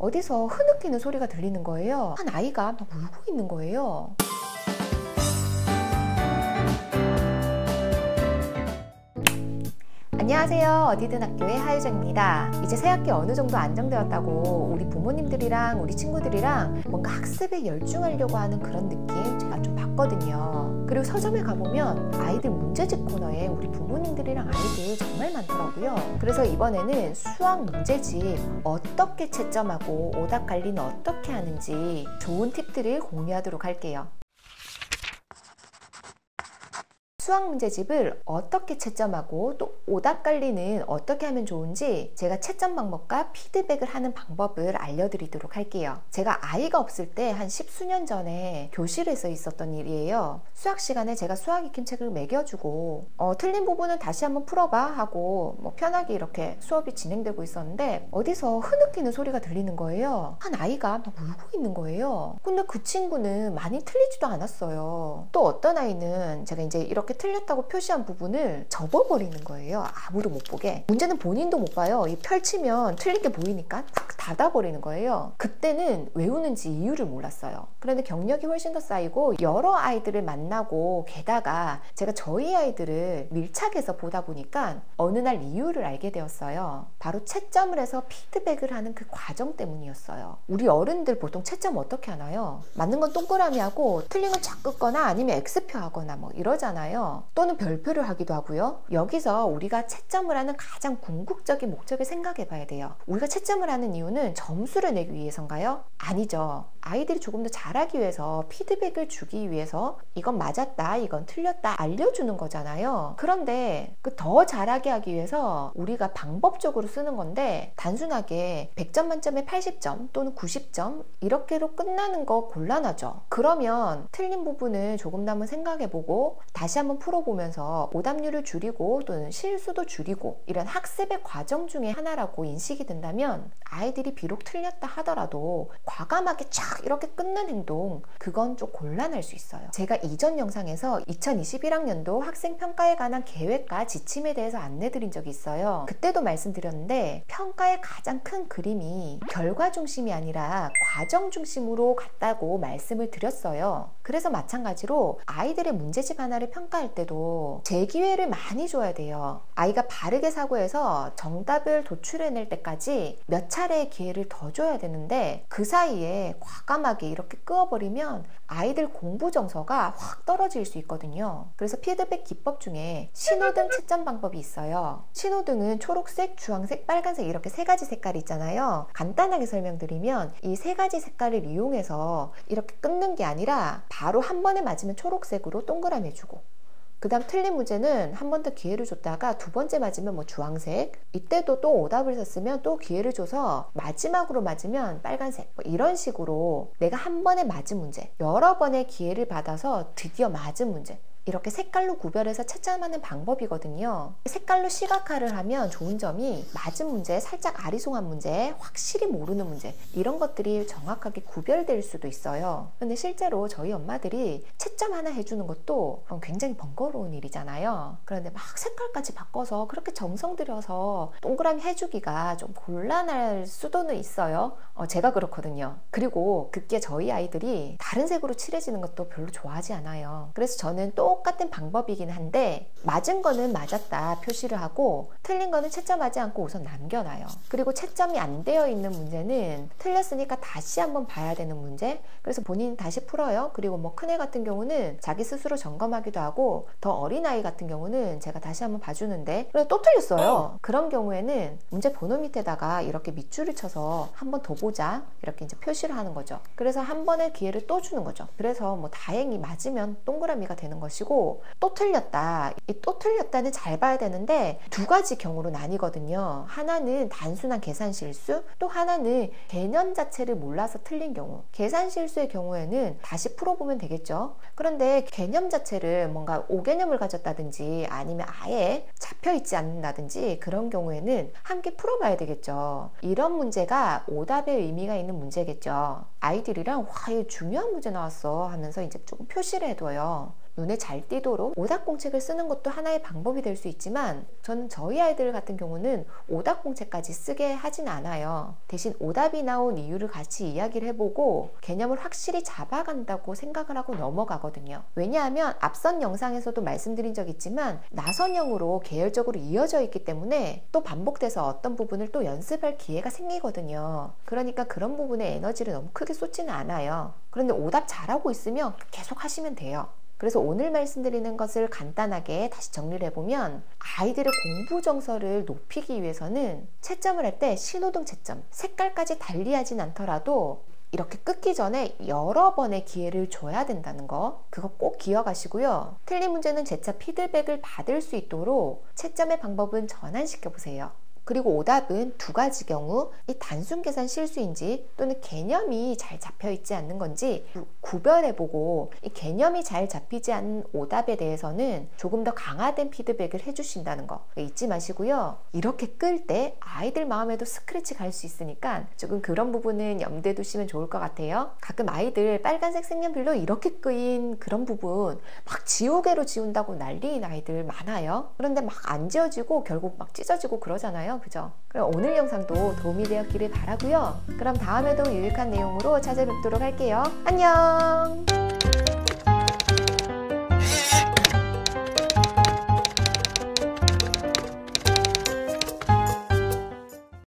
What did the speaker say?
어디서 흐느끼는 소리가 들리는 거예요. 한 아이가 막 울고 있는 거예요. 안녕하세요. 어디든 학교의 하유정입니다. 이제 새학기 어느 정도 안정되었다고 우리 부모님들이랑 우리 친구들이랑 뭔가 학습에 열중하려고 하는 그런 느낌 제가 좀 봤거든요. 그리고 서점에 가보면 아이들 문제집 코너에 우리 부모님들이랑 아이들 정말 많더라고요. 그래서 이번에는 수학 문제집 어떻게 채점하고 오답 관리는 어떻게 하는지 좋은 팁들을 공유하도록 할게요. 수학 문제집을 어떻게 채점하고 또 오답 관리는 어떻게 하면 좋은지 제가 채점 방법과 피드백을 하는 방법을 알려드리도록 할게요. 제가 아이가 없을 때 한 10수년 전에 교실에서 있었던 일이에요. 수학 시간에 제가 수학 익힘 책을 매겨주고 틀린 부분은 다시 한번 풀어봐 하고 편하게 이렇게 수업이 진행되고 있었는데 어디서 흐느끼는 소리가 들리는 거예요. 한 아이가 막 울고 있는 거예요. 근데 그 친구는 많이 틀리지도 않았어요. 또 어떤 아이는 제가 이제 이렇게 틀렸다고 표시한 부분을 접어버리는 거예요. 아무도 못 보게. 문제는 본인도 못 봐요. 이 펼치면 틀린 게 보이니까 탁 닫아버리는 거예요. 그때는 왜 우는지 이유를 몰랐어요. 그런데 경력이 훨씬 더 쌓이고 여러 아이들을 만나고 게다가 제가 저희 아이들을 밀착해서 보다 보니까 어느 날 이유를 알게 되었어요. 바로 채점을 해서 피드백을 하는 그 과정 때문이었어요. 우리 어른들 보통 채점 어떻게 하나요? 맞는 건 동그라미 하고 틀린 건 쫙 긋거나 아니면 X표 하거나 이러잖아요. 또는 별표를 하기도 하고요. 여기서 우리가 채점을 하는 가장 궁극적인 목적을 생각해 봐야 돼요. 우리가 채점을 하는 이유는 점수를 내기 위해서인가요? 아니죠. 아이들이 조금 더 잘하기 위해서 피드백을 주기 위해서 이건 맞았다, 이건 틀렸다 알려주는 거잖아요. 그런데 그 더 잘하게 하기 위해서 우리가 방법적으로 쓰는 건데 단순하게 100점 만점에 80점 또는 90점 이렇게로 끝나는 거 곤란하죠. 그러면 틀린 부분을 조금 더 한번 생각해보고 다시 한번 풀어보면서 오답률을 줄이고 또는 실수도 줄이고 이런 학습의 과정 중에 하나라고 인식이 된다면 아이들이 비록 틀렸다 하더라도 과감하게 쫙 이렇게 끊는 행동 그건 좀 곤란할 수 있어요. 제가 이전 영상에서 2021학년도 학생평가에 관한 계획과 지침에 대해서 안내드린 적이 있어요. 그때도 말씀드렸는데 평가의 가장 큰 그림이 결과 중심이 아니라 과정 중심으로 갔다고 말씀을 드렸어요. 그래서 마찬가지로 아이들의 문제집 하나를 평가할 때도 재기회를 많이 줘야 돼요. 아이가 바르게 사고해서 정답을 도출해낼 때까지 몇 차례의 기회를 더 줘야 되는데 그 사이에 과감하게 이렇게 끄어버리면 아이들 공부 정서가 확 떨어질 수 있거든요. 그래서 피드백 기법 중에 신호등 채점 방법이 있어요. 신호등은 초록색, 주황색, 빨간색 이렇게 세 가지 색깔이 있잖아요. 간단하게 설명드리면 이 세 가지 색깔을 이용해서 이렇게 끊는 게 아니라 바로 한 번에 맞으면 초록색으로 동그라미 주고 그 다음 틀린 문제는 한 번 더 기회를 줬다가 두 번째 맞으면 주황색 이때도 또 오답을 썼으면 또 기회를 줘서 마지막으로 맞으면 빨간색 이런 식으로 내가 한 번에 맞은 문제 여러 번의 기회를 받아서 드디어 맞은 문제 이렇게 색깔로 구별해서 채점하는 방법이거든요. 색깔로 시각화를 하면 좋은 점이 맞은 문제, 살짝 아리송한 문제, 확실히 모르는 문제 이런 것들이 정확하게 구별될 수도 있어요. 근데 실제로 저희 엄마들이 채점 하나 해주는 것도 굉장히 번거로운 일이잖아요. 그런데 막 색깔까지 바꿔서 그렇게 정성 들여서 동그라미 해주기가 좀 곤란할 수도는 있어요. 제가 그렇거든요. 그리고 그게 저희 아이들이 다른 색으로 칠해지는 것도 별로 좋아하지 않아요. 그래서 저는 똑같은 방법이긴 한데 맞은 거는 맞았다 표시를 하고 틀린 거는 채점하지 않고 우선 남겨놔요. 그리고 채점이 안 되어 있는 문제는 틀렸으니까 다시 한번 봐야 되는 문제 그래서 본인이 다시 풀어요. 그리고 큰애 같은 경우는 자기 스스로 점검하기도 하고 더 어린아이 같은 경우는 제가 다시 한번 봐주는데 그래서 또 틀렸어요. 그런 경우에는 문제 번호 밑에다가 이렇게 밑줄을 쳐서 한 번 더 보자 이렇게 이제 표시를 하는 거죠. 그래서 한 번의 기회를 또 주는 거죠. 그래서 다행히 맞으면 동그라미가 되는 것이고 또 틀렸다. 이 또 틀렸다는 잘 봐야 되는데 두 가지 경우로 나뉘거든요. 하나는 단순한 계산 실수 또 하나는 개념 자체를 몰라서 틀린 경우 계산 실수의 경우에는 다시 풀어보면 되겠죠. 그런데 개념 자체를 뭔가 오개념을 가졌다든지 아니면 아예 잡혀있지 않는다든지 그런 경우에는 함께 풀어봐야 되겠죠. 이런 문제가 오답의 의미가 있는 문제겠죠. 아이들이랑 와, 이거 중요한 문제 나왔어 하면서 이제 조금 표시를 해둬요. 눈에 잘 띄도록 오답공책을 쓰는 것도 하나의 방법이 될 수 있지만 저는 저희 아이들 같은 경우는 오답공책까지 쓰게 하진 않아요. 대신 오답이 나온 이유를 같이 이야기를 해보고 개념을 확실히 잡아간다고 생각을 하고 넘어가거든요. 왜냐하면 앞선 영상에서도 말씀드린 적 있지만 나선형으로 계열적으로 이어져 있기 때문에 또 반복돼서 어떤 부분을 또 연습할 기회가 생기거든요. 그러니까 그런 부분에 에너지를 너무 크게 쏟지는 않아요. 그런데 오답 잘하고 있으면 계속 하시면 돼요. 그래서 오늘 말씀드리는 것을 간단하게 다시 정리를 해보면 아이들의 공부 정서를 높이기 위해서는 채점을 할 때 신호등 채점, 색깔까지 달리하진 않더라도 이렇게 끊기 전에 여러 번의 기회를 줘야 된다는 거, 그거 꼭 기억하시고요. 틀린 문제는 재차 피드백을 받을 수 있도록 채점의 방법은 전환시켜 보세요. 그리고 오답은 두 가지 경우 이 단순 계산 실수인지 또는 개념이 잘 잡혀 있지 않는 건지 구별해보고 이 개념이 잘 잡히지 않는 오답에 대해서는 조금 더 강화된 피드백을 해주신다는 거 잊지 마시고요. 이렇게 끌 때 아이들 마음에도 스크래치 갈 수 있으니까 조금 그런 부분은 염두에 두시면 좋을 것 같아요. 가끔 아이들 빨간색 색연필로 이렇게 끄인 그런 부분 막 지우개로 지운다고 난리인 아이들 많아요. 그런데 막 안 지워지고 결국 막 찢어지고 그러잖아요. 그죠? 그럼 오늘 영상도 도움이 되었기를 바라고요. 그럼 다음에도 유익한 내용으로 찾아뵙도록 할게요. 안녕!